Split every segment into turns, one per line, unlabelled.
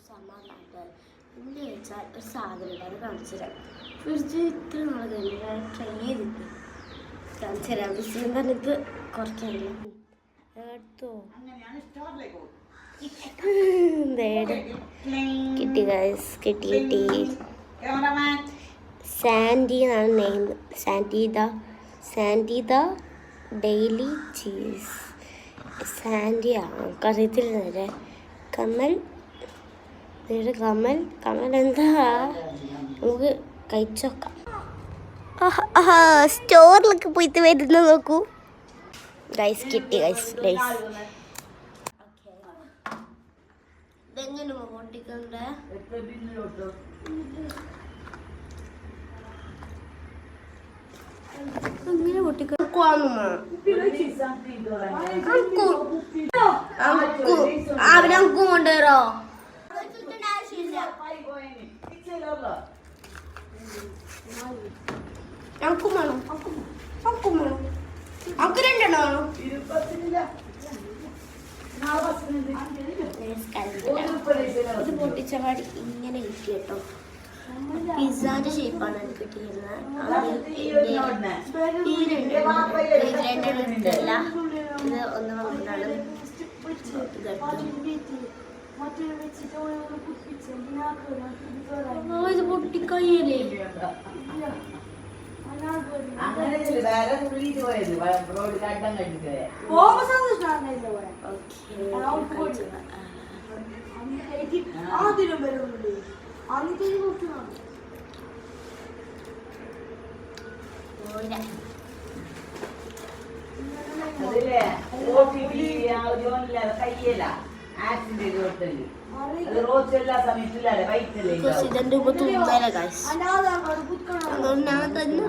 സമാധാനം എന്ത് വെച്ചാൽ ഒരു സാധനം അത് കാണിച്ചു തരാം. ഫ്രിഡ്ജ് ഇത്ര നാൾ കഴിഞ്ഞ് ഞാൻ ട്രൈ ചെയ്തിട്ട് കാണിച്ചു തരാം. ബിസിലും തന്നെ ഇത് കുറയ്ക്കാനില്ല എടുത്തോ കിട്ടി ഗൈസ് കിട്ടി. സാൻഡി എന്നാണ് name. Sandy the daily cheese. Sandy ആണ് അറിയത്തില്ലേ. കമൽ എന്താ നമുക്ക് കഴിച്ചോക്കാം. സ്റ്റോറിലൊക്കെ പോയിട്ട് വരുന്ന നോക്കൂ ഗൈസ്. കിട്ടി ഗൈസ്. ഇതെങ്ങനെ പൊട്ടിക്കണ്ടേ? എങ്ങനെ പൊട്ടിക്കാന്ന് അവനക്കും കൊണ്ടുവരോ? അക്കും വേണം. അക്ക് രണ്ടെണ്ണോ വേണം? ഇത് പൊട്ടിച്ച പാടി ഇങ്ങനെ കിട്ടി കേട്ടോ. പിസ്സാന്റെ ഷേപ്പാണ് എനിക്ക് കിട്ടിയിരുന്നത്. ഈ രണ്ടെണ്ണം ഇട്ടല്ല, ഇത് ഒന്ന് വന്നിട്ടാണ് ഇത് പൊട്ടിക്കഴിയല്ലേ. ഇതിന്റെ ഉപ തുമ്മല കാശ് അതുകൊണ്ട് ഞാൻ തന്നെ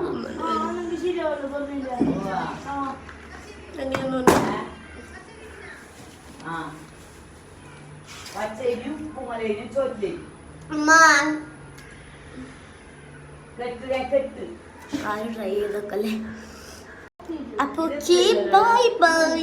ട്രൈ ചെയ്തൊക്കെ. അപ്പൊ ബൈ ബൈ.